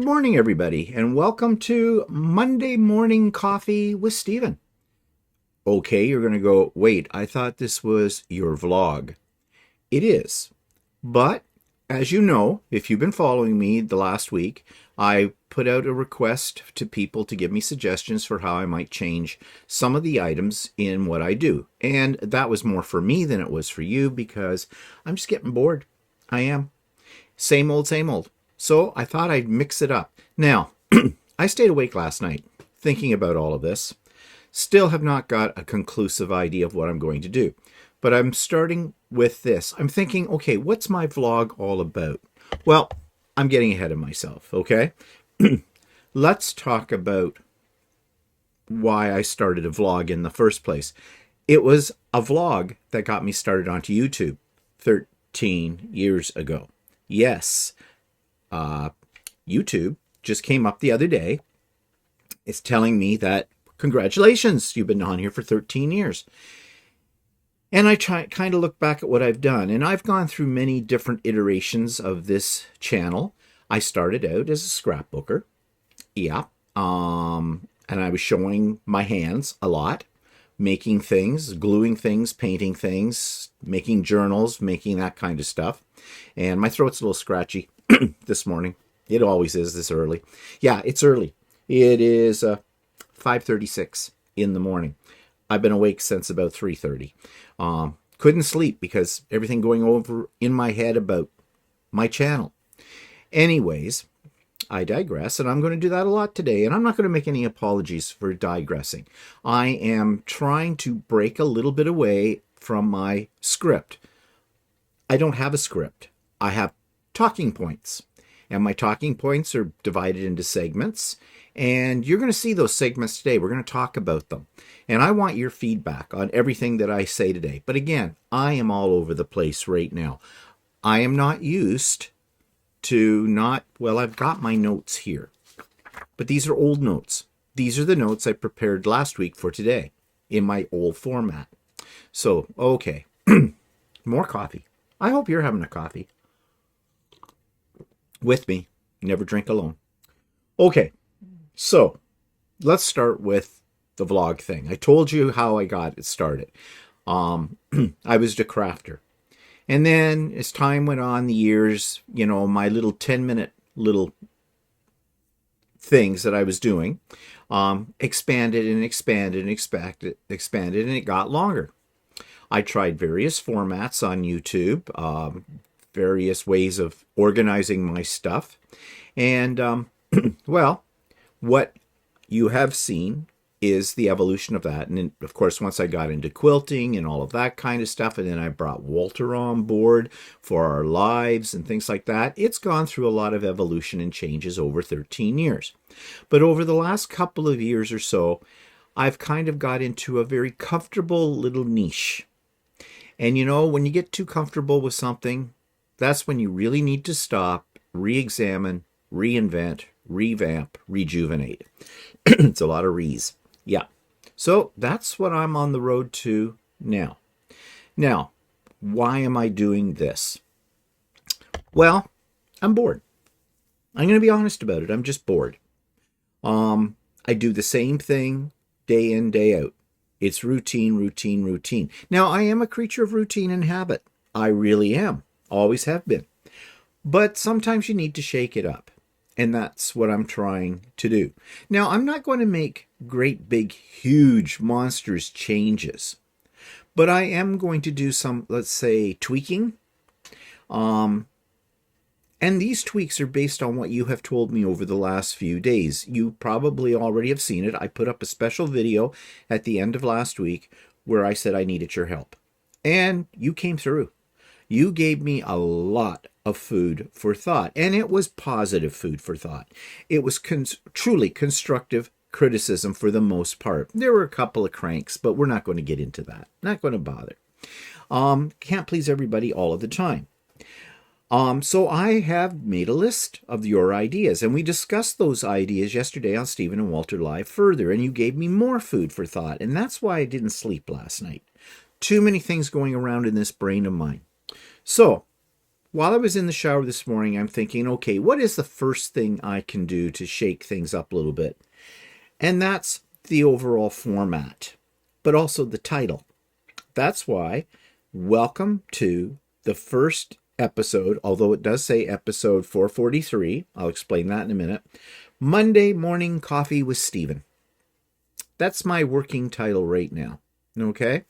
Good morning, everybody, and welcome to Monday Morning Coffee with Steven. Okay, you're going to go, wait, I thought this was your vlog. It is, but as you know, if you've been following me the last week, I put out a request to people to give me suggestions for how I might change some of the items in what I do. And that was more for me than it was for you because I'm just getting bored. I am. Same old, same old. So I thought I'd mix it up. Now, I stayed awake last night thinking about all of this. Still have not got a conclusive idea of what I'm going to do. But I'm starting with this. I'm thinking, okay, what's my vlog all about? Well, I'm getting ahead of myself, okay? Let's talk about why I started a vlog in the first place. It was a vlog that got me started onto YouTube 13 years ago. Yes, YouTube just came up the other day. It's telling me that, congratulations, you've been on here for 13 years. And I kind of look back at what I've done, and I've gone through many different iterations of this channel. I started out as a scrapbooker, yeah, and I was showing my hands a lot, making things, gluing things, painting things, making journals, making that kind of stuff. And my throat's a little scratchy this morning. It always is this early. Yeah, it's early. It is 5:36 in the morning. I've been awake since about 3:30. Couldn't sleep because everything going over in my head about my channel. Anyways, I digress, and I'm going to do that a lot today, and I'm not going to make any apologies for digressing. I am trying to break a little bit away from my script. I don't have a script. I have talking points, and my talking points are divided into segments, and you're going to see those segments today. We're going to talk about them, and I want your feedback on everything that I say today. But again, I am all over the place right now. I am not used to well, I've got my notes here, but these are old notes. These are the notes I prepared last week for today in my old format. So, okay, more coffee. I hope you're having a coffee with me. Never drink alone. Okay, so let's start with the vlog thing. I told you how I got it started. I was a crafter. And then as time went on, the years, my little 10-minute little things that I was doing expanded and expanded and expanded, and it got longer. I tried various formats on YouTube, various ways of organizing my stuff. And, well, what you have seen is the evolution of that. And then, of course, once I got into quilting and all of that kind of stuff, and then I brought Walter on board for our lives and things like that, it's gone through a lot of evolution and changes over 13 years. But over the last couple of years or so, I've kind of got into a very comfortable little niche. And when you get too comfortable with something, that's when you really need to stop, re-examine, reinvent, revamp, rejuvenate. It's a lot of re's. Yeah. So that's what I'm on the road to now. Now, why am I doing this? Well, I'm bored. I'm going to be honest about it. I'm just bored. I do the same thing day in, day out. It's routine, routine, routine. Now, I am a creature of routine and habit. I really am. Always have been. But sometimes you need to shake it up. And that's what I'm trying to do. Now, I'm not going to make great, big, huge, monstrous changes. But I am going to do some, let's say, tweaking. And these tweaks are based on what you have told me over the last few days. You probably already have seen it. I put up a special video at the end of last week where I said I needed your help. And you came through. You gave me a lot of food for thought, and it was positive food for thought. It was truly constructive criticism for the most part. There were a couple of cranks, but we're not going to get into that. Not going to bother. Can't please everybody all of the time. So I have made a list of your ideas, and we discussed those ideas yesterday on Stephen and Walter Live further, and you gave me more food for thought, and that's why I didn't sleep last night. Too many things going around in this brain of mine. So while I was in the shower this morning, I'm thinking, okay, what is the first thing I can do to shake things up a little bit? And that's the overall format, but also the title. That's why, welcome to the first episode, although it does say episode 443. I'll explain that in a minute. Monday Morning Coffee with Stephen. That's my working title right now. Okay?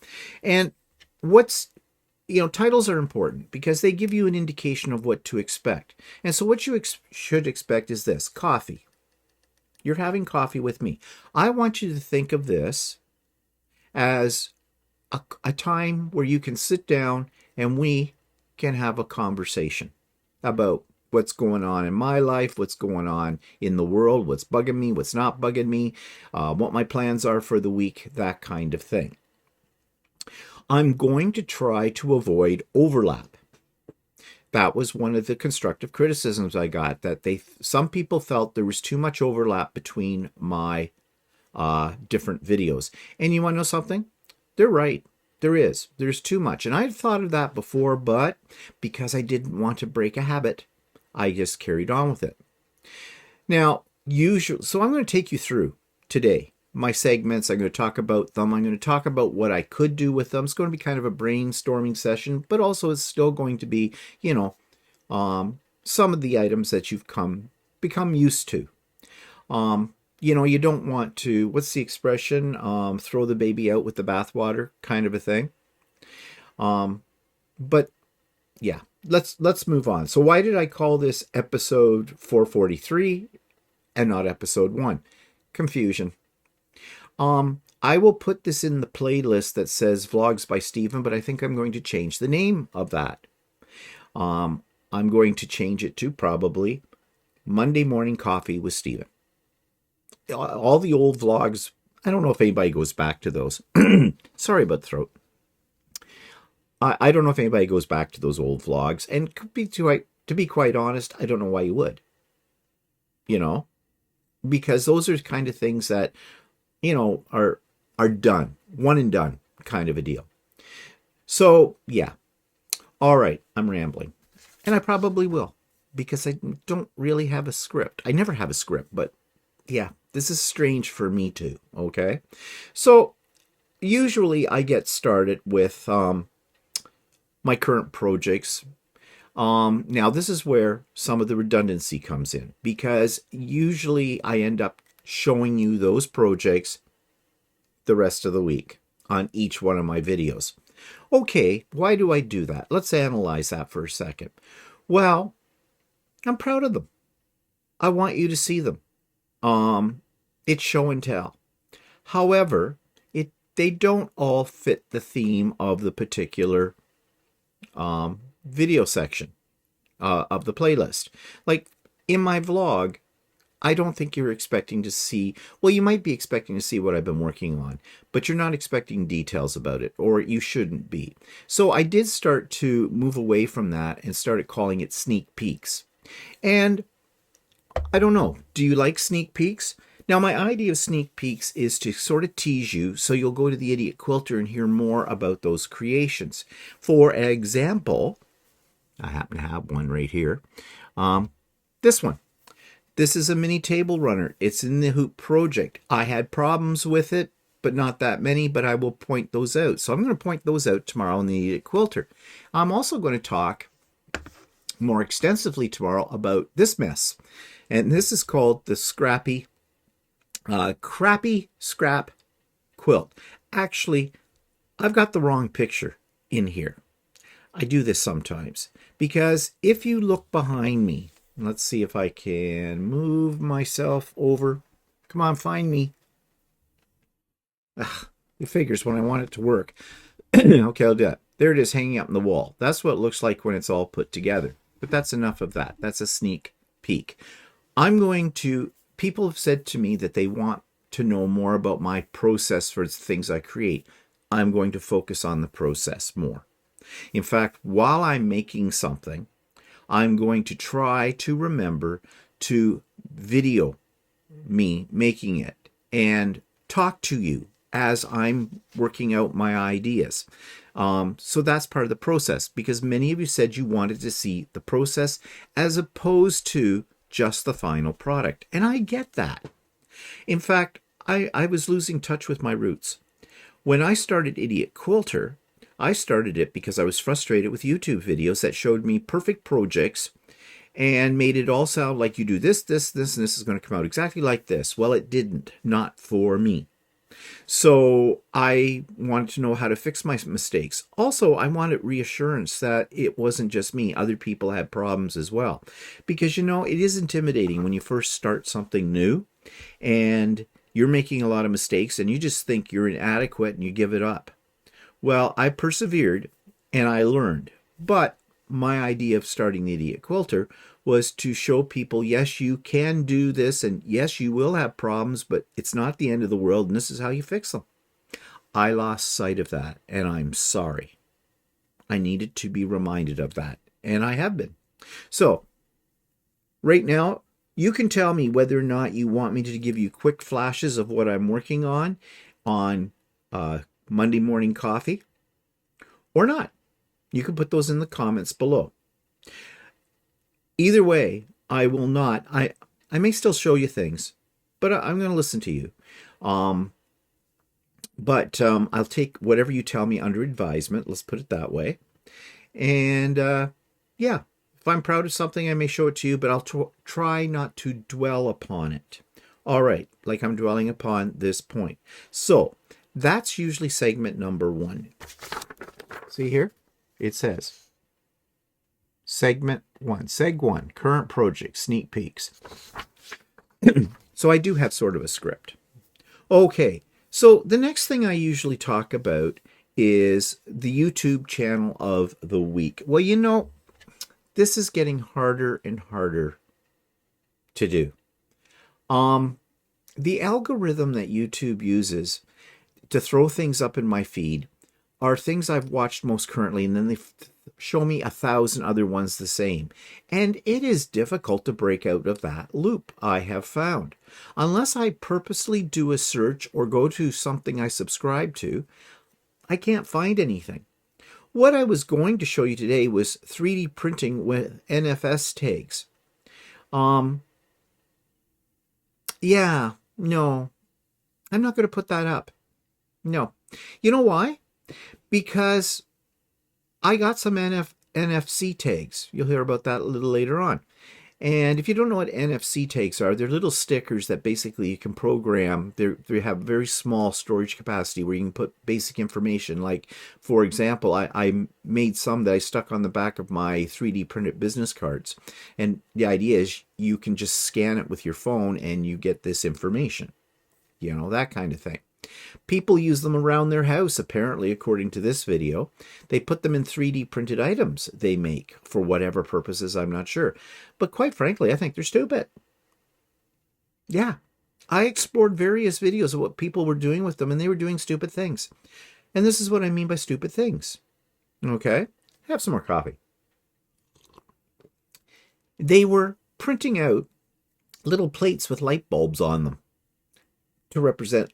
And titles are important because they give you an indication of what to expect. And so what you should expect is this: coffee. You're having coffee with me. I want you to think of this as a time where you can sit down and we can have a conversation about what's going on in my life, what's going on in the world, what's bugging me, what's not bugging me, what my plans are for the week, that kind of thing. I'm going to try to avoid overlap. That was one of the constructive criticisms I got, that some people felt there was too much overlap between my different videos. And you want to know something? They're right. There is. There's too much. And I've thought of that before, but because I didn't want to break a habit, I just carried on with it. Now, so I'm going to take you through today my segments. I'm going to talk about them. I'm going to talk about what I could do with them. It's going to be kind of a brainstorming session, but also it's still going to be, some of the items that you've become used to. You don't want to, what's the expression? Throw the baby out with the bathwater kind of a thing. But yeah, let's move on. So why did I call this episode 443 and not episode 1? Confusion. I will put this in the playlist that says Vlogs by Stephen, but I think I'm going to change the name of that. I'm going to change it to probably Monday Morning Coffee with Stephen. All the old vlogs, I don't know if anybody goes back to those. Sorry about the throat. I don't know if anybody goes back to those old vlogs, and to be quite honest, I don't know why you would. Because those are kind of things that are done, one and done kind of a deal. So, yeah. All right, I'm rambling. And I probably will, because I don't really have a script. I never have a script, but yeah, this is strange for me too, okay? So, usually I get started with my current projects. Now, this is where some of the redundancy comes in, because usually I end up showing you those projects the rest of the week on each one of my videos. Okay, why do I do that? Let's analyze that for a second. Well, I'm proud of them. I want you to see them. It's show and tell. However, they don't all fit the theme of the particular video section of the playlist. Like in my vlog, I don't think you're expecting to see, well, you might be expecting to see what I've been working on, but you're not expecting details about it, or you shouldn't be. So I did start to move away from that and started calling it sneak peeks. And I don't know, do you like sneak peeks? Now, my idea of sneak peeks is to sort of tease you so you'll go to the Idiot Quilter and hear more about those creations. For example, I happen to have one right here. This one. This is a mini table runner. It's in the Hoop project. I had problems with it, but not that many, but I will point those out. So I'm going to point those out tomorrow in the Idiot Quilter. I'm also going to talk more extensively tomorrow about this mess. And this is called the Crappy Scrap Quilt. Actually, I've got the wrong picture in here. I do this sometimes because if you look behind me, let's see if I can move myself over. Come on, find me. It figures when I want it to work. Okay, I'll do that. There it is, hanging up on the wall. That's what it looks like when it's all put together. But that's enough of that. That's a sneak peek. People have said to me that they want to know more about my process for the things I create. I'm going to focus on the process more. In fact, while I'm making something, I'm going to try to remember to video me making it and talk to you as I'm working out my ideas. So that's part of the process, because many of you said you wanted to see the process as opposed to just the final product. And I get that. In fact, I was losing touch with my roots. When I started Idiot Quilter, I started it because I was frustrated with YouTube videos that showed me perfect projects and made it all sound like you do this, this, this, and this is going to come out exactly like this. Well, it didn't. Not for me. So I wanted to know how to fix my mistakes. Also, I wanted reassurance that it wasn't just me. Other people had problems as well. Because, it is intimidating when you first start something new and you're making a lot of mistakes and you just think you're inadequate and you give it up. Well, I persevered and I learned. But my idea of starting the Idiot Quilter was to show people, yes, you can do this, and yes, you will have problems, but it's not the end of the world, and this is how you fix them. I lost sight of that, and I'm sorry. I needed to be reminded of that, and I have been. So, right now, you can tell me whether or not you want me to give you quick flashes of what I'm working on Monday Morning Coffee, or not. You can put those in the comments below. Either way, I will not. I may still show you things, but I'm going to listen to you. But I'll take whatever you tell me under advisement. Let's put it that way. And yeah, if I'm proud of something, I may show it to you, but I'll try not to dwell upon it. All right, like I'm dwelling upon this point. So that's usually segment number 1. See here? It says segment 1, seg 1, current project, sneak peeks. So I do have sort of a script. Okay, so the next thing I usually talk about is the YouTube channel of the week. Well, this is getting harder and harder to do. The algorithm that YouTube uses to throw things up in my feed are things I've watched most currently, and then they show me 1,000 other ones the same. And it is difficult to break out of that loop, I have found. Unless I purposely do a search or go to something I subscribe to, I can't find anything. What I was going to show you today was 3D printing with NFS tags. Yeah, no, I'm not going to put that up. No. You know why? Because I got some NFC tags. You'll hear about that a little later on. And if you don't know what NFC tags are, they're little stickers that basically you can program. They have very small storage capacity where you can put basic information. Like, for example, I made some that I stuck on the back of my 3D printed business cards. And the idea is you can just scan it with your phone and you get this information. That kind of thing. People use them around their house, apparently, according to this video. They put them in 3D printed items they make for whatever purposes, I'm not sure. But quite frankly, I think they're stupid. Yeah. I explored various videos of what people were doing with them, and they were doing stupid things. And this is what I mean by stupid things. Okay? Have some more coffee. They were printing out little plates with light bulbs on them to represent,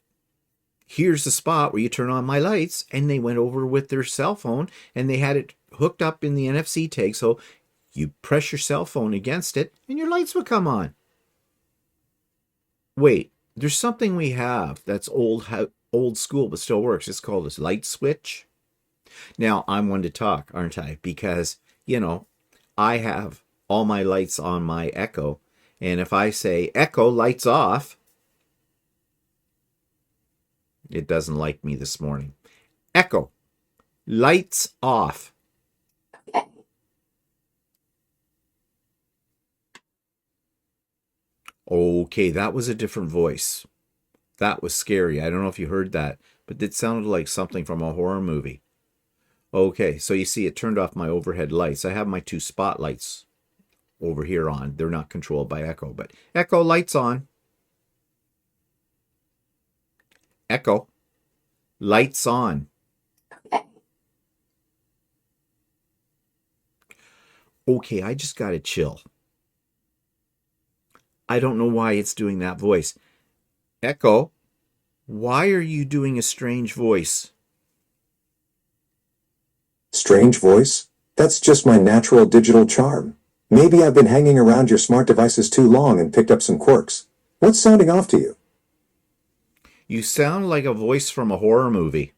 here's the spot where you turn on my lights, and they went over with their cell phone and they had it hooked up in the NFC tag, so you press your cell phone against it and your lights would come on. Wait, there's something we have that's old school but still works. It's called a light switch. Now, I'm one to talk, aren't I? Because, I have all my lights on my Echo, and if I say, Echo, lights off, it doesn't like me this morning. Echo, lights off. Okay, that was a different voice. That was scary. I don't know if you heard that, but it sounded like something from a horror movie. Okay, so you see it turned off my overhead lights. I have my 2 spotlights over here on. They're not controlled by Echo, but Echo, lights on. Echo, lights on. Okay, I just got to chill. I don't know why it's doing that voice. Echo, Why are you doing a strange voice? Strange voice? That's just my natural digital charm. Maybe I've been hanging around your smart devices too long and picked up some quirks. What's sounding off to you? You sound like a voice from a horror movie.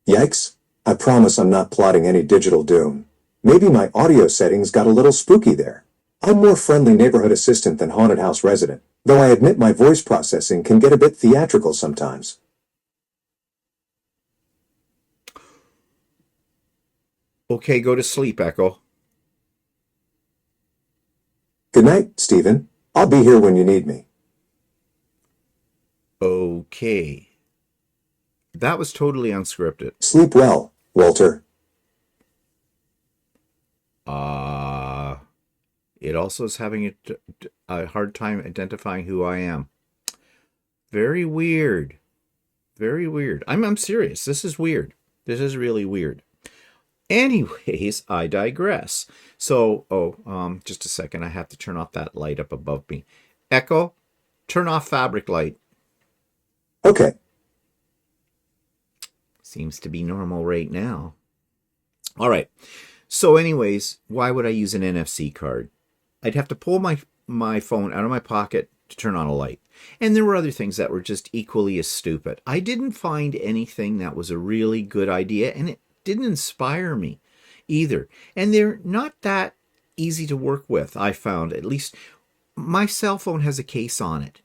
Yikes. I promise I'm not plotting any digital doom. Maybe my audio settings got a little spooky there. I'm more friendly neighborhood assistant than haunted house resident, though I admit my voice processing can get a bit theatrical sometimes. Okay, go to sleep, Echo. Good night, Stephen. I'll be here when you need me. Okay. That was totally unscripted. Sleep well, Walter. It also is having a hard time identifying who I am. Very weird. Very weird. I'm serious. This is weird. This is really weird. Anyways, I digress. So, just a second. I have to turn off that light up above me. Echo, turn off fabric light. Okay. Seems to be normal right now. All right. So anyways, why would I use an NFC card? I'd have to pull my phone out of my pocket to turn on a light. And there were other things that were just equally as stupid. I didn't find anything that was a really good idea, and it didn't inspire me either. And they're not that easy to work with, I found. At least my cell phone has a case on it.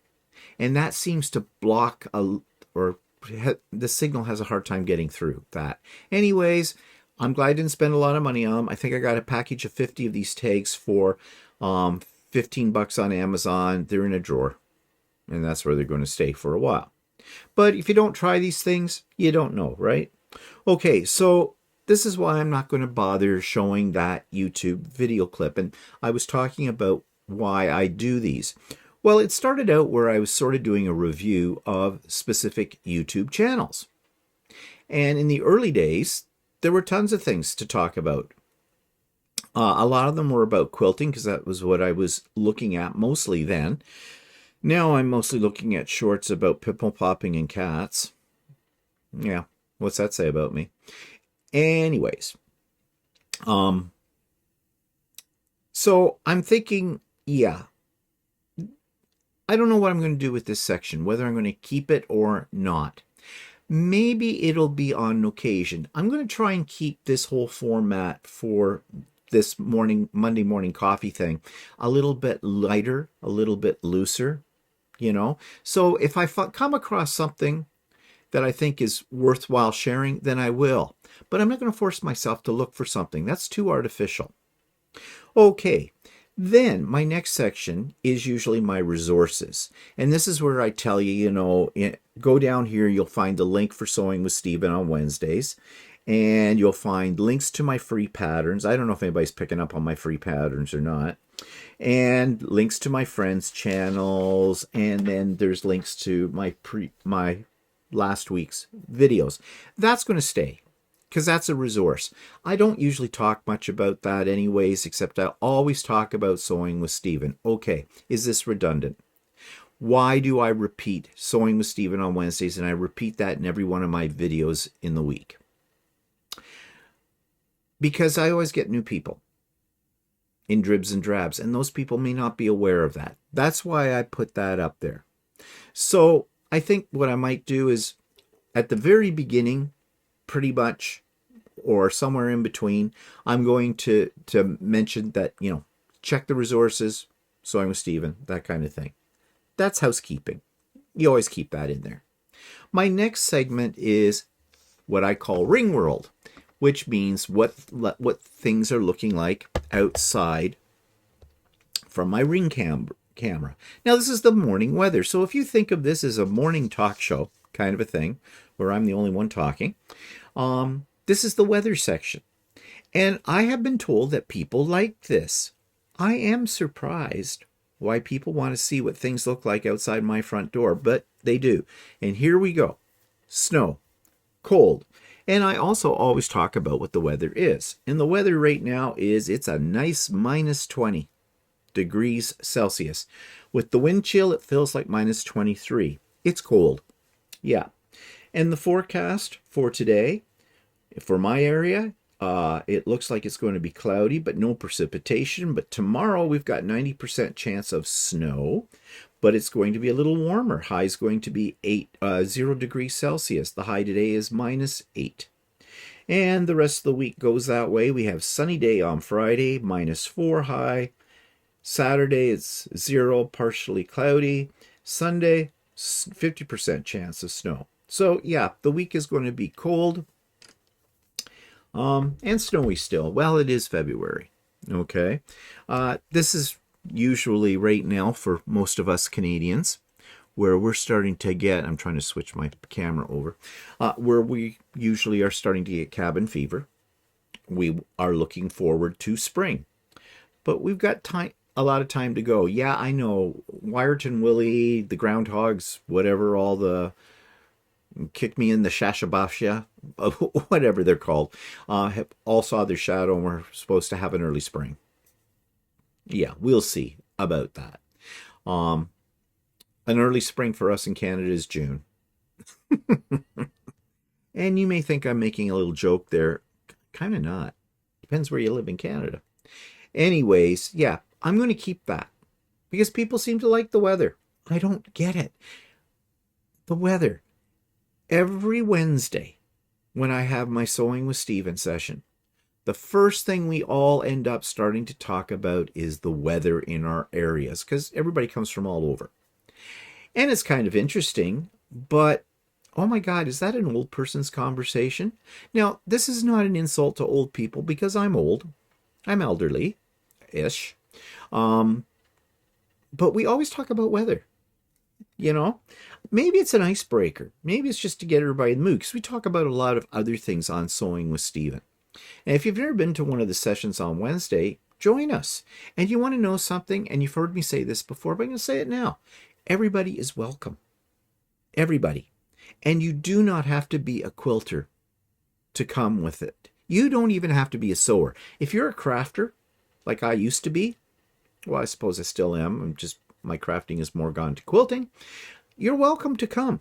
And that seems to block the signal has a hard time getting through that. Anyways, I'm glad I didn't spend a lot of money on them. I think I got a package of 50 of these tags for $15 on Amazon. They're in a drawer, and that's where they're going to stay for a while. But if you don't try these things, you don't know, right? Okay, so this is why I'm not going to bother showing that YouTube video clip. And I was talking about why I do these. Well, it started out where I was sort of doing a review of specific YouTube channels. And in the early days, there were tons of things to talk about. A lot of them were about quilting because that was what I was looking at mostly then. Now I'm mostly looking at shorts about pimple popping and cats. Yeah, what's that say about me? Anyways, so I'm thinking, yeah, I don't know what I'm going to do with this section, whether I'm going to keep it or not. Maybe it'll be on occasion. I'm going to try and keep this whole format for this Monday morning coffee thing a little bit lighter, a little bit looser, So if I come across something that I think is worthwhile sharing, then I will. But I'm not going to force myself to look for something. That's too artificial. Okay. Then my next section is usually my resources. And this is where I tell you, go down here, you'll find the link for Sewing with Stephen on Wednesdays. And you'll find links to my free patterns. I don't know if anybody's picking up on my free patterns or not. And links to my friends' channels. And then there's links to my last week's videos. That's going to stay, because that's a resource. I don't usually talk much about that anyways, except I always talk about Sewing with Stephen. Okay, is this redundant? Why do I repeat Sewing with Stephen on Wednesdays, and I repeat that in every one of my videos in the week? Because I always get new people in dribs and drabs, and those people may not be aware of that. That's why I put that up there. So I think what I might do is, at the very beginning, pretty much, or somewhere in between, I'm going to mention that, check the resources, Sewing with Stephen, that kind of thing. That's housekeeping. You always keep that in there. My next segment is what I call Ring World, which means what things are looking like outside from my ring camera. Now, this is the morning weather. So if you think of this as a morning talk show kind of a thing, where I'm the only one talking, this is the weather section. And I have been told that people like this. I am surprised why people want to see what things look like outside my front door, but they do. And here we go. Snow, cold. And I also always talk about what the weather is. And the weather right now it's a nice minus 20 degrees Celsius, With the wind chill, it feels like minus 23. It's cold. Yeah. And the forecast for today, for my area, it looks like it's going to be cloudy, but no precipitation. But tomorrow we've got 90% chance of snow, but it's going to be a little warmer. High is going to be 0 degrees Celsius. The high today is minus 8. And the rest of the week goes that way. We have sunny day on Friday, minus 4 high. Saturday it's 0, partially cloudy. Sunday, 50% chance of snow. So yeah, the week is going to be cold and snowy still. Well, it is February. Okay. This is usually right now for most of us Canadians where we're starting to get, I'm trying to switch my camera over, where we usually are starting to get cabin fever. We are looking forward to spring. But we've got a lot of time to go. Yeah, I know. Wyerton Willie, the groundhogs, whatever, all the kick me in the shashabasha, whatever they're called, have all saw their shadow and we're supposed to have an early spring. Yeah, we'll see about that. An early spring for us in Canada is June. And you may think I'm making a little joke there. Kind of not. Depends where you live in Canada. Anyways, yeah, I'm going to keep that because people seem to like the weather. I don't get it. The weather. Every Wednesday when I have my Sewing with Steven session, the first thing we all end up starting to talk about is the weather in our areas because everybody comes from all over. And it's kind of interesting, but oh my God, is that an old person's conversation? Now, this is not an insult to old people because I'm old. I'm elderly-ish. But we always talk about weather. You know, maybe it's an icebreaker. Maybe it's just to get everybody in the mood because we talk about a lot of other things on Sewing with Steven. And if you've never been to one of the sessions on Wednesday, join us. And you want to know something, and you've heard me say this before, but I'm going to say it now. Everybody is welcome. Everybody. And you do not have to be a quilter to come with it. You don't even have to be a sewer. If you're a crafter, like I used to be, well, I suppose I still am. I'm just, my crafting is more gone to quilting. You're welcome to come.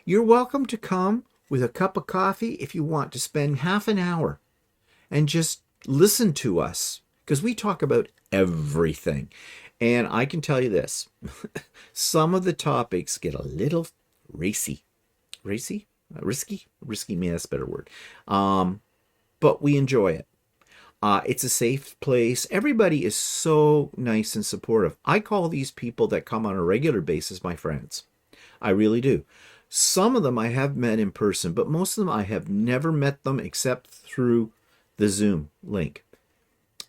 You're welcome to come with a cup of coffee if you want to spend half an hour and just listen to us because we talk about everything. And I can tell you this, some of the topics get a little racy. Racy? Risky? Risky, maybe that's a better word. But we enjoy it. It's a safe place. Everybody is so nice and supportive. I call these people that come on a regular basis my friends. I really do. Some of them I have met in person, but most of them I have never met them except through the Zoom link.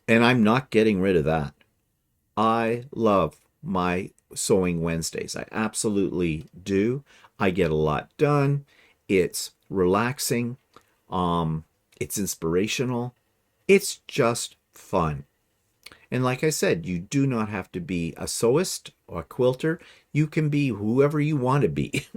And I'm not getting rid of that. I love my Sewing Wednesdays. I absolutely do. I get a lot done. It's relaxing. It's inspirational. It's just fun. And like I said, you do not have to be a sewist or a quilter. You can be whoever you want to be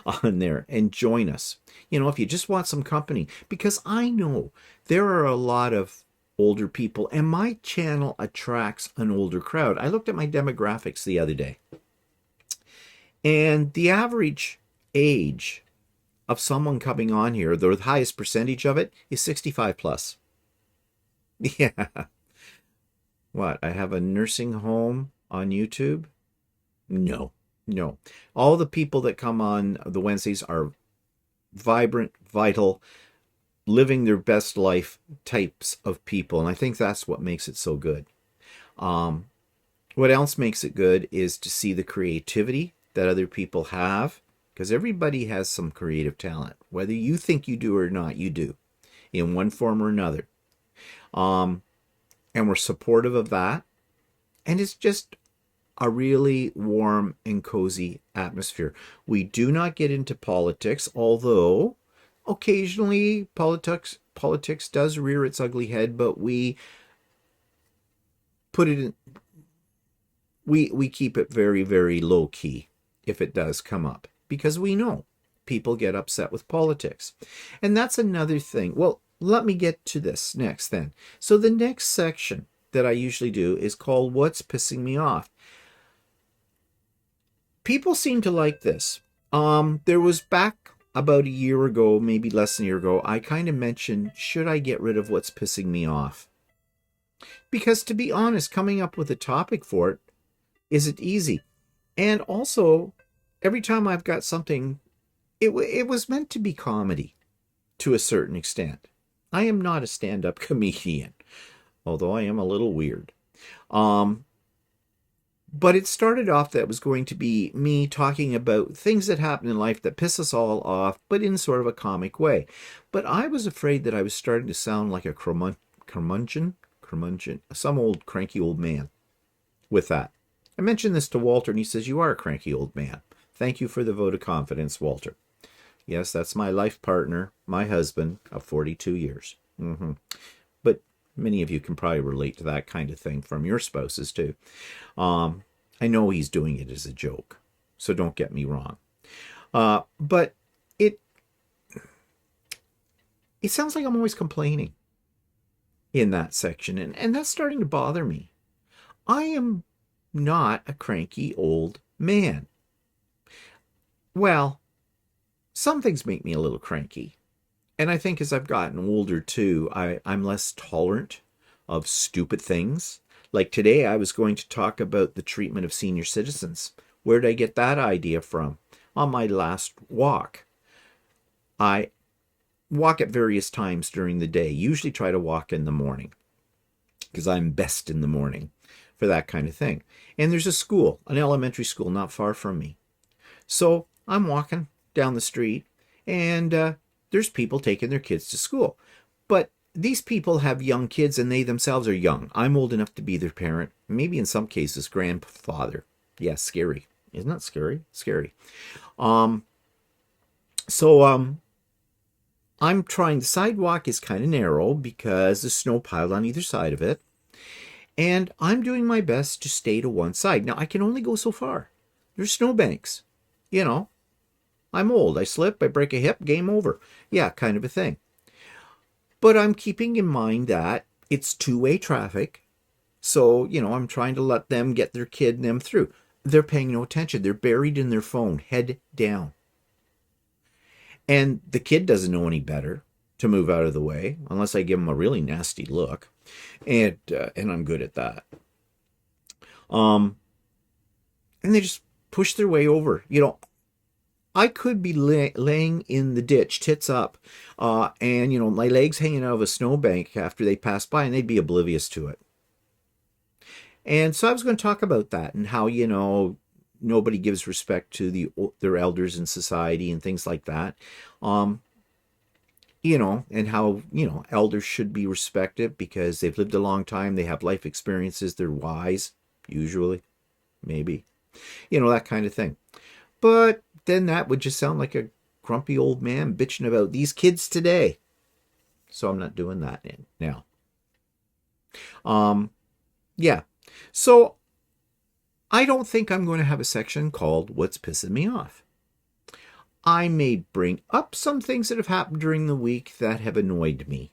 on there and join us. You know, if you just want some company, because I know there are a lot of older people and my channel attracts an older crowd. I looked at my demographics the other day and the average age of someone coming on here, the highest percentage of it is 65 plus. Yeah. What? I have a nursing home on YouTube? No. All the people that come on the Wednesdays are vibrant, vital, living their best life types of people. And I think that's what makes it so good. What else makes it good is to see the creativity that other people have. Because everybody has some creative talent. Whether you think you do or not, you do. In one form or another. And we're supportive of that. And it's just a really warm and cozy atmosphere. We do not get into politics, although occasionally politics does rear its ugly head, but we put it in, we keep it very, very low key if it does come up, because we know people get upset with politics. And that's another thing. Well, let me get to this next then. So the next section that I usually do is called What's Pissing Me Off. People seem to like this. There was back about a year ago, maybe less than a year ago, I kind of mentioned, should I get rid of what's pissing me off? Because to be honest, coming up with a topic for it isn't easy. And also, every time I've got something, it was meant to be comedy to a certain extent. I am not a stand-up comedian, although I am a little weird. Um, but it started off that it was going to be me talking about things that happen in life that piss us all off, but in sort of a comic way. But I was afraid that I was starting to sound like a curmudgeon, some old cranky old man with that. I mentioned this to Walter, and he says, "You are a cranky old man." Thank you for the vote of confidence, Walter. Yes, that's my life partner, my husband of 42 years. But many of you can probably relate to that kind of thing from your spouses too. I know he's doing it as a joke, so don't get me wrong. But it it sounds like I'm always complaining in that section, and that's starting to bother me. I am not a cranky old man. Well, some things make me a little cranky. And I think as I've gotten older too, I'm less tolerant of stupid things. Like today, I was going to talk about the treatment of senior citizens. Where did I get that idea from? On my last walk. I walk at various times during the day, usually try to walk in the morning because I'm best in the morning for that kind of thing. And there's a school, an elementary school not far from me. So I'm walking down the street and there's people taking their kids to school. But these people have young kids and they themselves are young. I'm old enough to be their parent, maybe in some cases grandfather. Yeah, scary. Isn't that scary? Scary. Um, so I'm trying, the sidewalk is kind of narrow because there's snow piled on either side of it. And I'm doing my best to stay to one side. Now, I can only go so far. There's snowbanks. You know, I'm old. I slip, I break a hip, game over. Yeah, kind of a thing. But I'm keeping in mind that it's two-way traffic. So, I'm trying to let them get their kid and them through. They're paying no attention. They're buried in their phone, head down. And the kid doesn't know any better to move out of the way unless I give him a really nasty look. And I'm good at that. Um, and they just push their way over. I could be laying in the ditch, tits up, and my legs hanging out of a snowbank after they pass by, and they'd be oblivious to it. And so I was going to talk about that and how nobody gives respect to their elders in society and things like that. And how elders should be respected because they've lived a long time, they have life experiences, they're wise, usually, maybe, that kind of thing. But then that would just sound like a grumpy old man bitching about these kids today. So I'm not doing that now. Yeah. So I don't think I'm going to have a section called What's Pissing Me Off. I may bring up some things that have happened during the week that have annoyed me.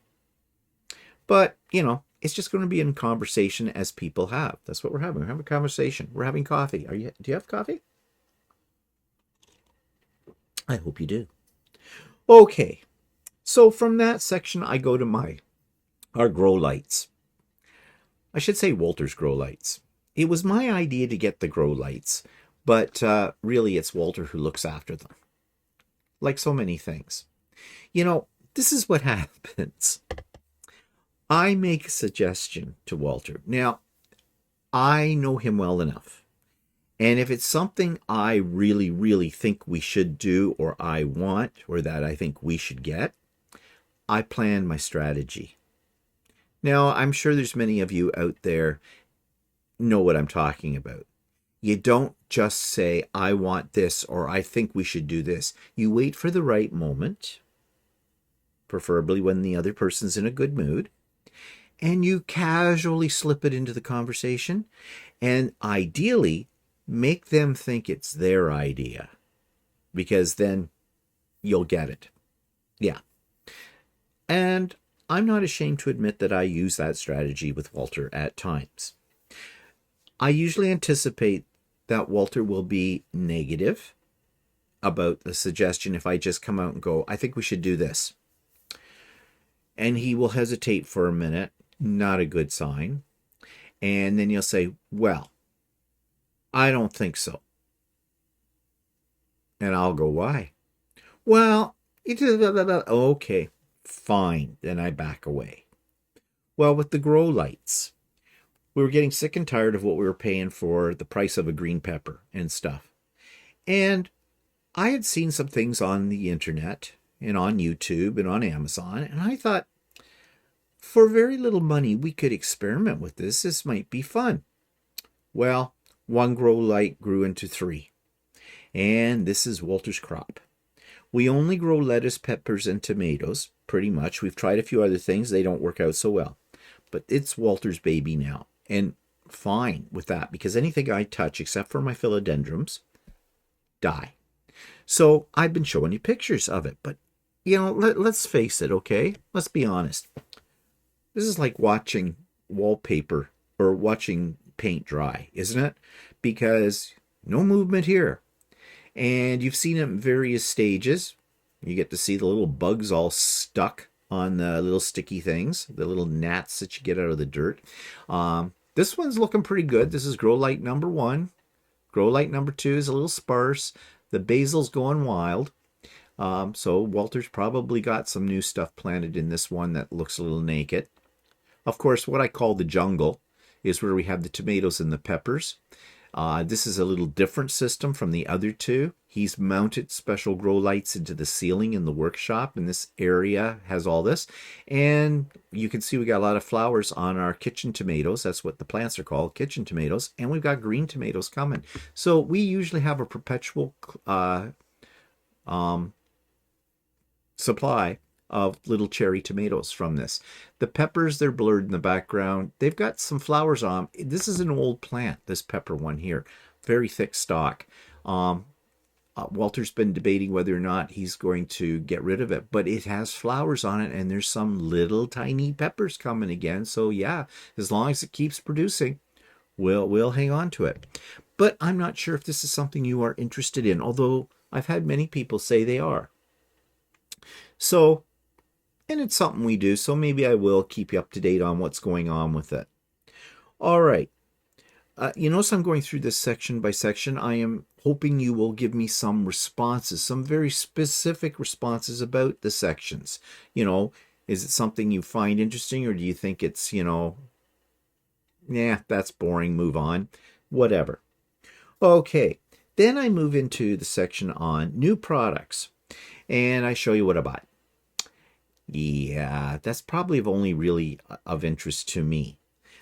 But, it's just going to be in conversation as people have. That's what we're having. We're having a conversation. We're having coffee. Do you have coffee? I hope you do. Okay, so from that section, I go to our grow lights. I should say Walter's grow lights. It was my idea to get the grow lights, but really it's Walter who looks after them. Like so many things. This is what happens. I make a suggestion to Walter. Now, I know him well enough. And if it's something I really, really think we should do, or I want, or that I think we should get, I plan my strategy. Now, I'm sure there's many of you out there know what I'm talking about. You don't just say, I want this, or I think we should do this. You wait for the right moment, preferably when the other person's in a good mood, and you casually slip it into the conversation, and ideally, make them think it's their idea, because then you'll get it. Yeah. And I'm not ashamed to admit that I use that strategy with Walter at times. I usually anticipate that Walter will be negative about the suggestion if I just come out and go, I think we should do this. And he will hesitate for a minute, not a good sign. And then you'll say, well, I don't think so. And I'll go, why? Well, okay, fine. Then I back away. Well, with the grow lights, we were getting sick and tired of what we were paying for the price of a green pepper and stuff. And I had seen some things on the internet and on YouTube and on Amazon, and I thought, for very little money, we could experiment with this. This might be fun. Well, one grow light grew into 3. And this is Walter's crop. We only grow lettuce, peppers, and tomatoes, pretty much. We've tried a few other things. They don't work out so well. But it's Walter's baby now. And fine with that, because anything I touch, except for my philodendrons, die. So I've been showing you pictures of it. But, let's face it, okay? Let's be honest. This is like watching wallpaper or watching paint dry, isn't it? Because no movement here. And you've seen it in various stages. You get to see the little bugs all stuck on the little sticky things, the little gnats that you get out of the dirt. This one's looking pretty good. This is grow light number 1. Grow light number 2 is a little sparse. The basil's going wild. So Walter's probably got some new stuff planted in this one that looks a little naked. Of course, what I call the jungle is where we have the tomatoes and the peppers. This is a little different system from the other 2. He's mounted special grow lights into the ceiling in the workshop, and this area has all this. And you can see we got a lot of flowers on our kitchen tomatoes. That's what the plants are called, kitchen tomatoes. And we've got green tomatoes coming. So we usually have a perpetual supply of little cherry tomatoes from this. The peppers, they're blurred in the background. They've got some flowers on. This is an old plant, this pepper one here. Very thick stalk. Walter's been debating whether or not he's going to get rid of it, but it has flowers on it, and there's some little tiny peppers coming again. So yeah, as long as it keeps producing, we'll hang on to it. But I'm not sure if this is something you are interested in, although I've had many people say they are. So, and it's something we do, so maybe I will keep you up to date on what's going on with it. All right. You notice I'm going through this section by section. I am hoping you will give me some responses, some very specific responses about the sections. Is it something you find interesting, or do you think it's, that's boring, move on, whatever. Okay, then I move into the section on new products, and I show you what I bought. Yeah, that's probably only really of interest to me.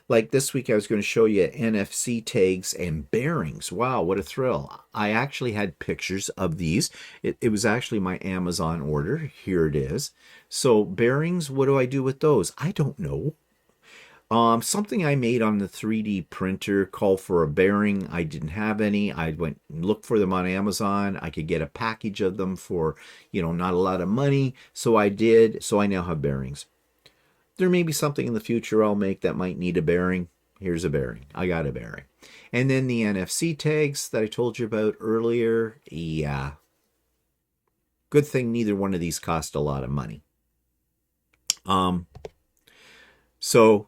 Like this week, I was going to show you NFC tags and bearings. Wow, what a thrill. I actually had pictures of these. It was actually my Amazon order. Here it is. So bearings, what do I do with those? I don't know. Something I made on the 3D printer called for a bearing. I didn't have any. I went and looked for them on Amazon. I could get a package of them for, not a lot of money. So I did. So I now have bearings. There may be something in the future I'll make that might need a bearing. Here's a bearing. I got a bearing. And then the NFC tags that I told you about earlier. Yeah. Good thing neither one of these cost a lot of money. So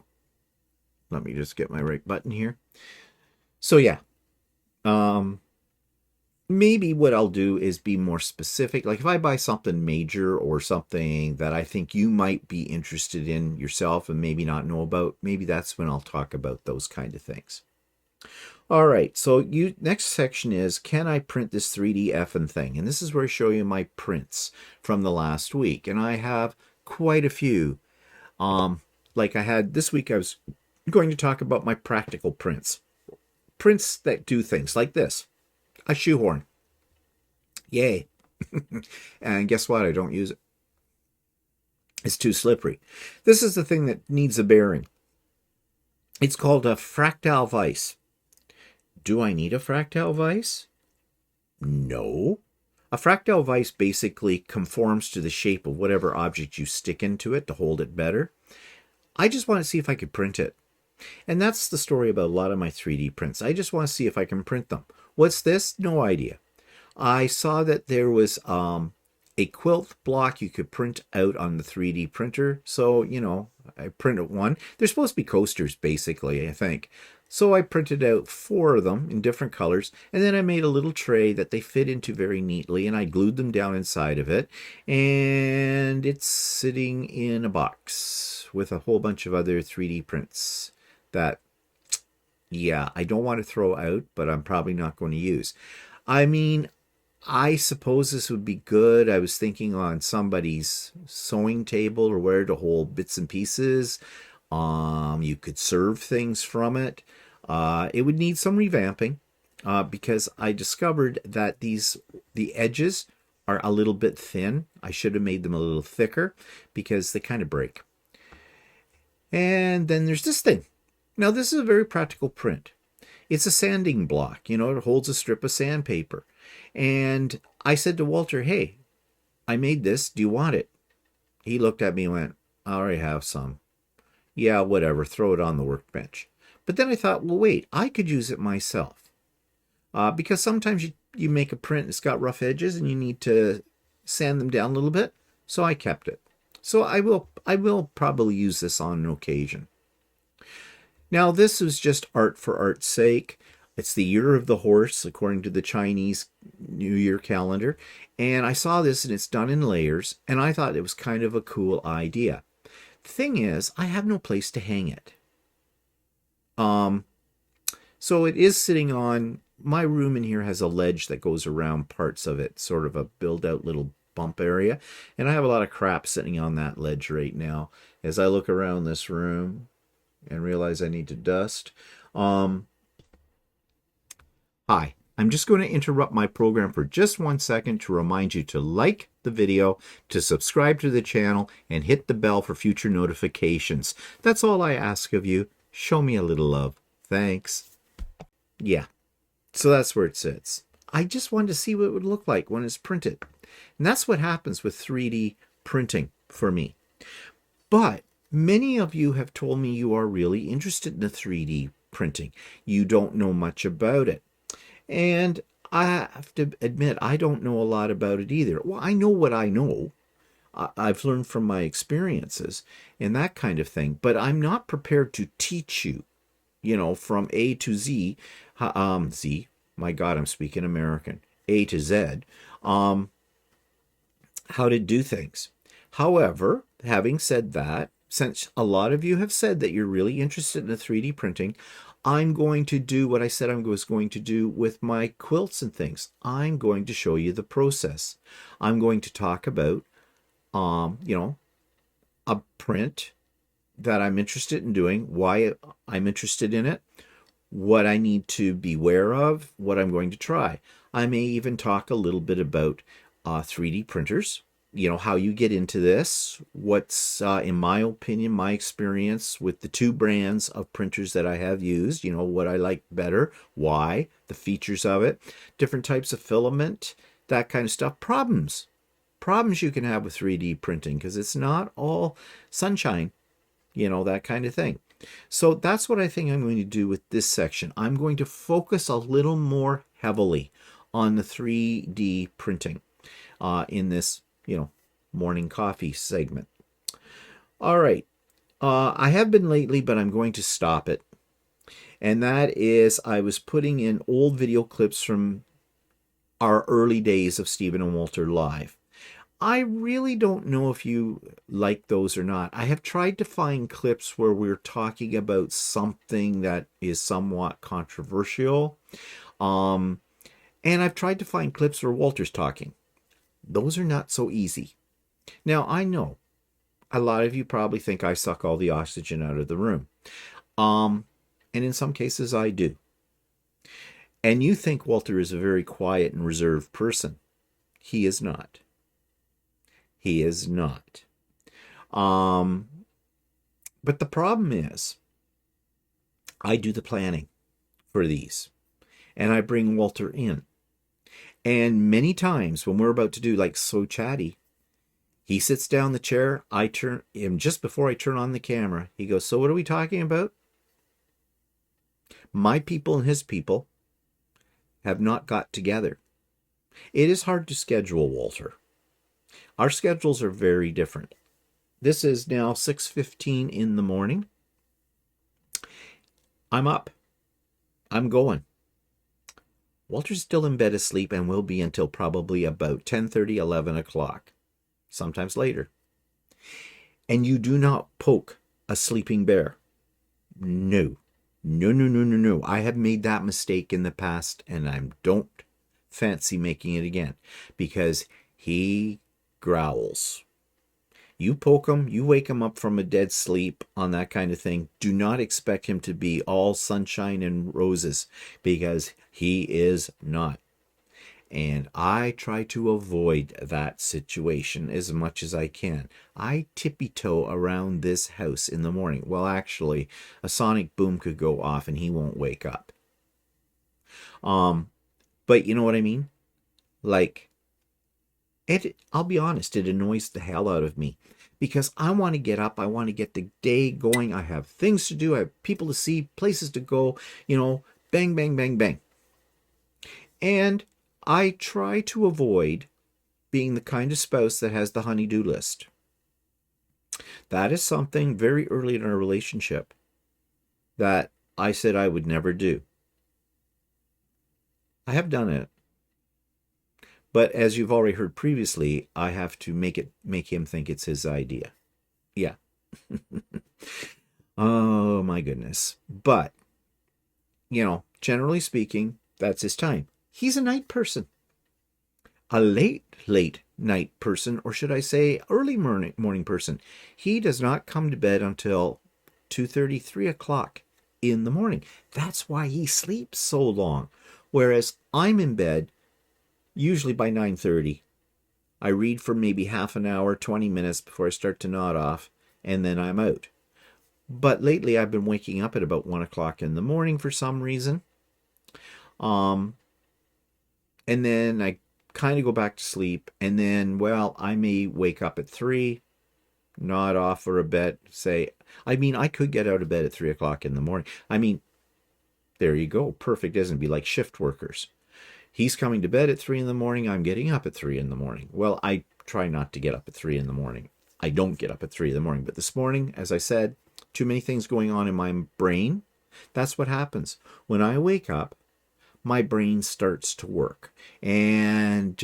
let me just get my right button here. So yeah. Maybe what I'll do is be more specific. Like if I buy something major or something that I think you might be interested in yourself and maybe not know about, maybe that's when I'll talk about those kind of things. All right, so next section is, can I print this 3D effing thing? And this is where I show you my prints from the last week. And I have quite a few. Like I had this week, I was going to talk about my practical prints. Prints that do things like this. A shoehorn. Yay. And guess what? I don't use it. It's too slippery. This is the thing that needs a bearing. It's called a fractal vise. Do I need a fractal vise? No. A fractal vise basically conforms to the shape of whatever object you stick into it to hold it better. I just want to see if I could print it. And that's the story about a lot of my 3D prints. I just want to see if I can print them. What's this? No idea. I saw that there was a quilt block you could print out on the 3D printer. So, I printed one. They're supposed to be coasters, basically, I think. So I printed out 4 of them in different colors, and then I made a little tray that they fit into very neatly, and I glued them down inside of it, and it's sitting in a box with a whole bunch of other 3D prints that, yeah, I don't want to throw out, but I'm probably not going to use. I mean, I suppose this would be good. I was thinking on somebody's sewing table or where to hold bits and pieces. You could serve things from it. It would need some revamping because I discovered that the edges are a little bit thin. I should have made them a little thicker because they kind of break. And then there's this thing. Now, this is a very practical print. It's a sanding block. It holds a strip of sandpaper. And I said to Walter, hey, I made this. Do you want it? He looked at me and went, I already have some. Yeah, whatever. Throw it on the workbench. But then I thought, well, wait, I could use it myself. Because sometimes you make a print, it's got rough edges, and you need to sand them down a little bit. So I kept it. So I will probably use this on an occasion. Now, this is just art for art's sake. It's the year of the horse, according to the Chinese New Year calendar. And I saw this, and it's done in layers, and I thought it was kind of a cool idea. The thing is, I have no place to hang it. So it is sitting on, my room in here has a ledge that goes around parts of it, sort of a build-out little bump area. And I have a lot of crap sitting on that ledge right now. As I look around this room and realize I need to dust. Hi, I'm just going to interrupt my program for just 1 second to remind you to like the video, to subscribe to the channel, and hit the bell for future notifications. That's all I ask of you. Show me a little love. Thanks. Yeah, so that's where it sits. I just wanted to see what it would look like when it's printed. And that's what happens with 3D printing for me. But many of you have told me you are really interested in the 3D printing. You don't know much about it. And I have to admit, I don't know a lot about it either. Well, I know what I know. I've learned from my experiences and that kind of thing. But I'm not prepared to teach you, from A to Z. Z, my God, I'm speaking American. A to Z. How to do things. However, having said that, since a lot of you have said that you're really interested in the 3D printing, I'm going to do what I said I was going to do with my quilts and things. I'm going to show you the process. I'm going to talk about, a print that I'm interested in doing, why I'm interested in it, what I need to beware of, what I'm going to try. I may even talk a little bit about 3D printers, how you get into this, what's, in my opinion, my experience with the 2 brands of printers that I have used, what I like better, why, the features of it, different types of filament, that kind of stuff, problems you can have with 3D printing, because it's not all sunshine, that kind of thing. So that's what I think I'm going to do with this section. I'm going to focus a little more heavily on the 3D printing in this, morning coffee segment. All right. I have been lately, but I'm going to stop it. And that is, I was putting in old video clips from our early days of Stephen and Walter Live. I really don't know if you like those or not. I have tried to find clips where we're talking about something that is somewhat controversial. And I've tried to find clips where Walter's talking. Those are not so easy. Now, I know a lot of you probably think I suck all the oxygen out of the room. And in some cases I do. And you think Walter is a very quiet and reserved person. He is not. He is not. But the problem is, I do the planning for these. And I bring Walter in. And many times when we're about to do like So Chatty, he sits down in the chair, I turn him just before I turn on the camera. He goes, so what are we talking about? My people and his people have not got together. It is hard to schedule, Walter. Our schedules are very different. This is now 6:15 in the morning. I'm up. I'm going. Walter's still in bed asleep and will be until probably about 10:30, 11 o'clock, sometimes later. And you do not poke a sleeping bear. No. No, no, no, no, no. I have made that mistake in the past, and I don't fancy making it again, because he growls. You poke him, you wake him up from a dead sleep on that kind of thing. Do not expect him to be all sunshine and roses, because he is not. And I try to avoid that situation as much as I can. I tippy-toe around this house in the morning. Well, actually, a sonic boom could go off and he won't wake up. But you know what I mean? Like, I'll be honest, it annoys the hell out of me, because I want to get up. I want to get the day going. I have things to do. I have people to see, places to go, bang, bang, bang, bang. And I try to avoid being the kind of spouse that has the honey-do list. That is something very early in our relationship that I said I would never do. I have done it. But as you've already heard previously, I have to make him think it's his idea. Yeah. Oh my goodness. But, generally speaking, that's his time. He's a night person. A late night person, or should I say early morning person. He does not come to bed until 2:30, 3 o'clock in the morning. That's why he sleeps so long. Whereas I'm in bed usually by 9:30. I read for maybe half an hour, 20 minutes before I start to nod off, and then I'm out. But lately I've been waking up at about 1 o'clock in the morning for some reason. And then I kind of go back to sleep, and then, I may wake up at 3, nod off for a bit, I could get out of bed at 3 o'clock in the morning. There you go. Perfect, isn't it? Be like shift workers. He's coming to bed at 3 in the morning. I'm getting up at 3 in the morning. Well, I try not to get up at 3 in the morning. I don't get up at 3 in the morning. But this morning, as I said, too many things going on in my brain. That's what happens. When I wake up, my brain starts to work. And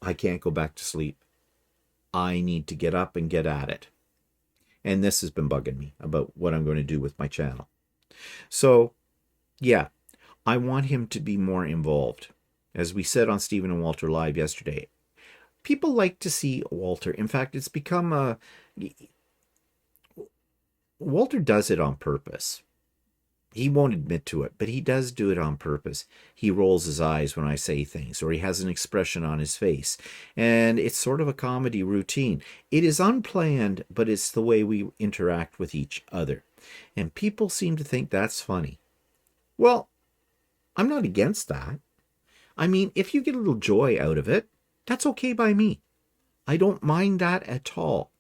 I can't go back to sleep. I need to get up and get at it. And this has been bugging me about what I'm going to do with my channel. So, yeah, I want him to be more involved. As we said on Stephen and Walter Live yesterday, people like to see Walter. In fact, it's become Walter does it on purpose. He won't admit to it, but he does do it on purpose. He rolls his eyes when I say things, or he has an expression on his face. And it's sort of a comedy routine. It is unplanned, but it's the way we interact with each other. And people seem to think that's funny. Well, I'm not against that. If you get a little joy out of it, that's okay by me. I don't mind that at all,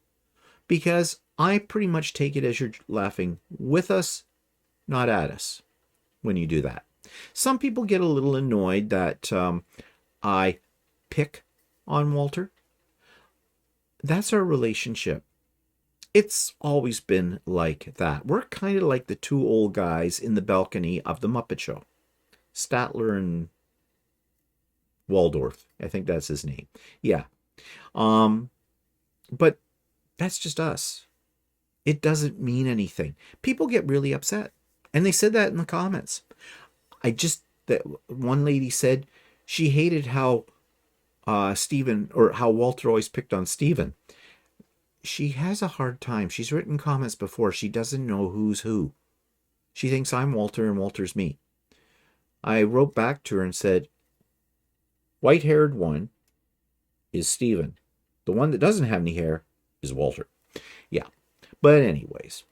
because I pretty much take it as you're laughing with us, not at us, when you do that. Some people get a little annoyed that I pick on Walter. That's our relationship. It's always been like that. We're kind of like the two old guys in the balcony of the Muppet Show. Statler and Waldorf. I think that's his name. Yeah. But that's just us. It doesn't mean anything. People get really upset. And they said that in the comments. That one lady said she hated how Stephen, or how Walter always picked on Stephen. She has a hard time. She's written comments before. She doesn't know who's who. She thinks I'm Walter and Walter's me. I wrote back to her and said, white-haired one is Stephen. The one that doesn't have any hair is Walter. Yeah. But anyways,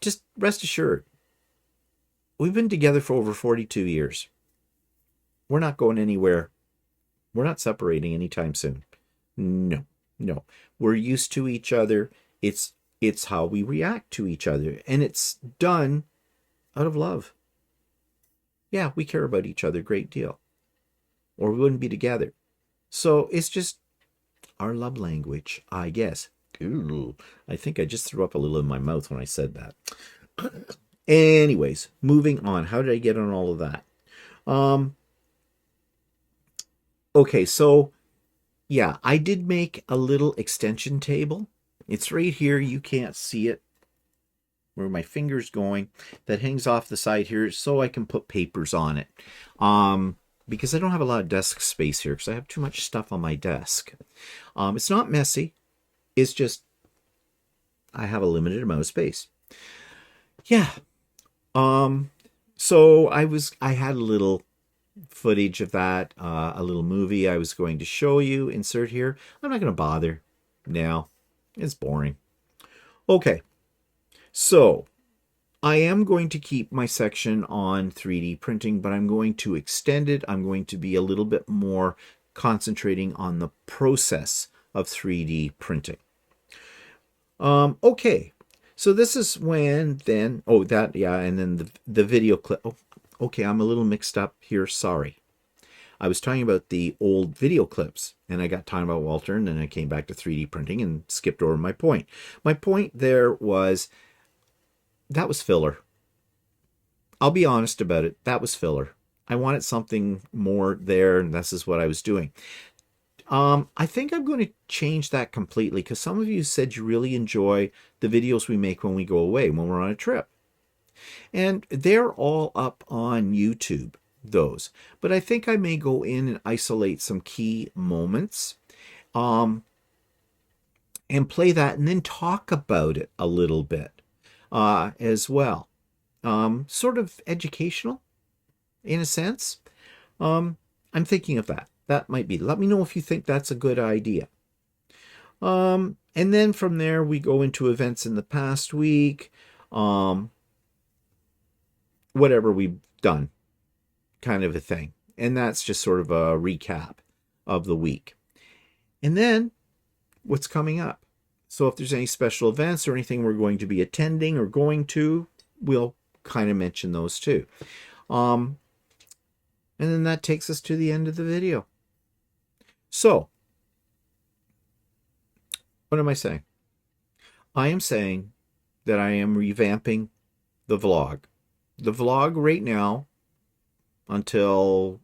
just rest assured, we've been together for over 42 years. We're not going anywhere. We're not separating anytime soon. No. We're used to each other. It's how we react to each other. And it's done out of love. Yeah, we care about each other a great deal, or we wouldn't be together. So it's just our love language, I guess. Ooh, I think I just threw up a little in my mouth when I said that. Anyways, moving on. How did I get on all of that? Um, okay, so yeah, I did make a little extension table. It's right here. You can't see it where my finger's going. That hangs off the side here so I can put papers on it. Because I don't have a lot of desk space here because I have too much stuff on my desk. It's not messy. It's just I have a limited amount of space. Yeah. Um, so I had a little footage of that, a little movie I was going to show you, insert here. I'm not going to bother now. It's boring. Okay, so I am going to keep my section on 3D printing, but I'm going to extend it. I'm going to be a little bit more concentrating on the process of 3D printing. Okay, so this is when then, oh, that, yeah, and then the video clip. Oh, okay, I'm a little mixed up here. Sorry. I was talking about the old video clips, and I got talking about Walter, and then I came back to 3D printing and skipped over my point. My point there was that was filler. I'll be honest about it. That was filler. I wanted something more there, and this is what I was doing. I think I'm going to change that completely because some of you said you really enjoy the videos we make when we go away, when we're on a trip. And they're all up on YouTube, those. But I think I may go in and isolate some key moments and play that and then talk about it a little bit as well. Sort of educational in a sense. I'm thinking of that. That might be. Let me know if you think that's a good idea. And then from there, we go into events in the past week, whatever we've done, kind of a thing. And that's just sort of a recap of the week. And then what's coming up. So if there's any special events or anything we're going to be attending or going to, we'll kind of mention those too. And then that takes us to the end of the video. So, what am I saying? I am saying that I am revamping the vlog. The vlog right now, until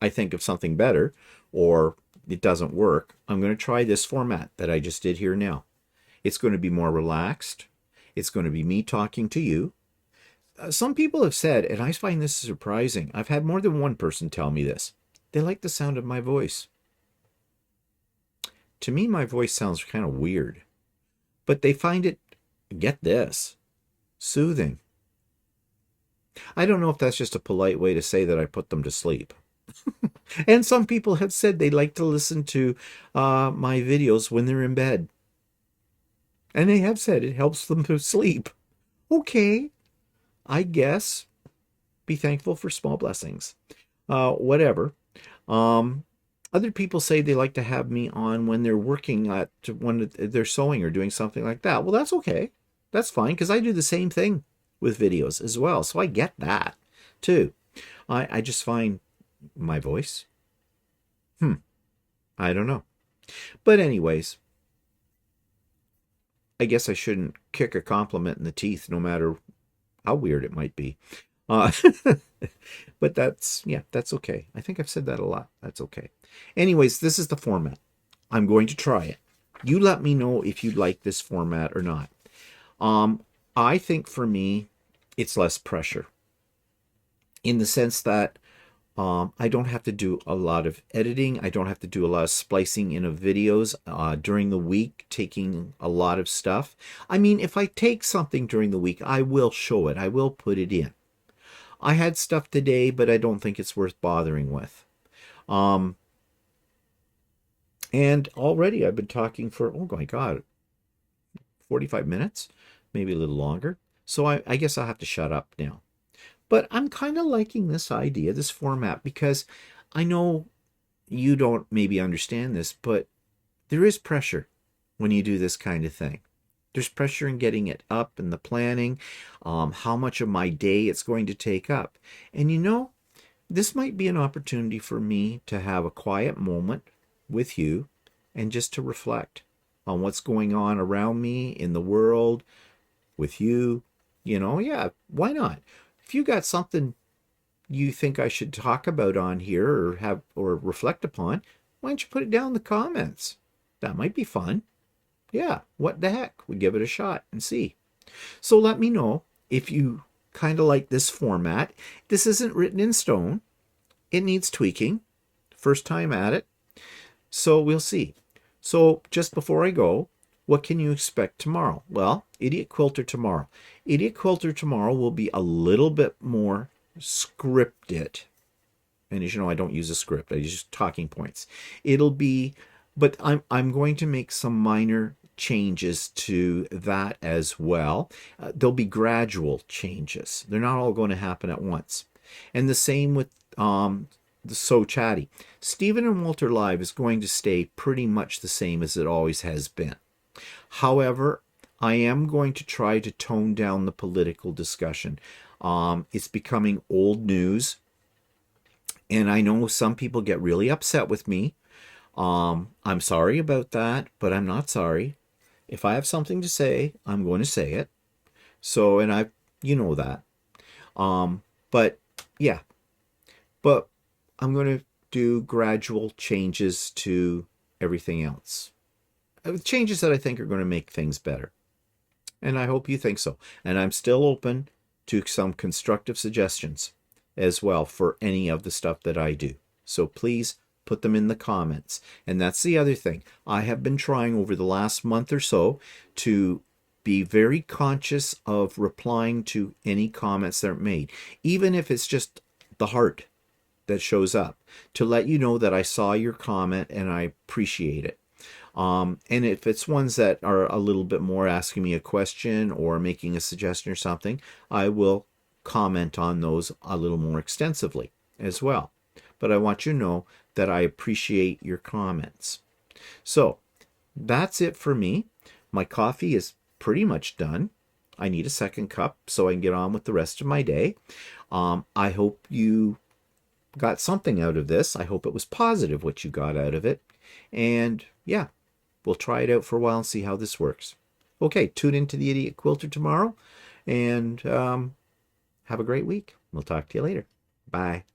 I think of something better or it doesn't work, I'm going to try this format that I just did here now. It's going to be more relaxed. It's going to be me talking to you. Some people have said, and I find this surprising, I've had more than one person tell me this, they like the sound of my voice. To me, my voice sounds kind of weird, but they find it, get this, soothing. I don't know if that's just a polite way to say that I put them to sleep. And some people have said they like to listen to my videos when they're in bed. And they have said it helps them to sleep. Okay, I guess. Be thankful for small blessings. Whatever. Other people say they like to have me on when they're working when they're sewing or doing something like that. Well, that's okay. That's fine because I do the same thing with videos as well. So I get that too. I just find my voice. I don't know. But anyways, I guess I shouldn't kick a compliment in the teeth no matter how weird it might be. Uh, but that's okay. I think I've said that a lot. That's okay. Anyways, this is the format. I'm going to try it. You let me know if you like this format or not. I think for me, it's less pressure in the sense that I don't have to do a lot of editing. I don't have to do a lot of splicing in of videos during the week, taking a lot of stuff. I mean, if I take something during the week, I will show it. I will put it in. I had stuff today, but I don't think it's worth bothering with. And already I've been talking for, oh my God, 45 minutes, maybe a little longer. So I guess I'll have to shut up now. But I'm kind of liking this idea, this format, because I know you don't maybe understand this, but there is pressure when you do this kind of thing. There's pressure in getting it up and the planning, how much of my day it's going to take up. And this might be an opportunity for me to have a quiet moment with you and just to reflect on what's going on around me in the world with you. Yeah, why not? If you got something you think I should talk about on here or reflect upon, why don't you put it down in the comments? That might be fun. Yeah, what the heck? We give it a shot and see. So let me know if you kind of like this format. This isn't written in stone. It needs tweaking. First time at it. So we'll see. So just before I go, what can you expect tomorrow? Well, Idiot Quilter tomorrow. Idiot Quilter tomorrow will be a little bit more scripted. And as you know, I don't use a script. I use talking points. It'll be, but I'm going to make some minor changes to that as well. There'll be gradual changes. They're not all going to happen at once. And the same with the So Chatty. Stephen and Walter Live is going to stay pretty much the same as it always has been. However, I am going to try to tone down the political discussion. It's becoming old news. And I know some people get really upset with me. I'm sorry about that, but I'm not sorry. If I have something to say, I'm going to say it. So, and you know that. But yeah, but I'm going to do gradual changes to everything else. Changes that I think are going to make things better. And I hope you think so. And I'm still open to some constructive suggestions as well for any of the stuff that I do. So please put them in the comments. And that's the other thing. I have been trying over the last month or so to be very conscious of replying to any comments that are made, even if it's just the heart that shows up, to let you know that I saw your comment and I appreciate it. And if it's ones that are a little bit more asking me a question or making a suggestion or something, I will comment on those a little more extensively as well. But I want you to know that I appreciate your comments. So that's it for me. My coffee is pretty much done. I need a second cup so I can get on with the rest of my day. I hope you got something out of this. I hope it was positive what you got out of it. And yeah, we'll try it out for a while and see how this works. Okay, tune into the Idiot Quilter tomorrow and have a great week. We'll talk to you later. Bye.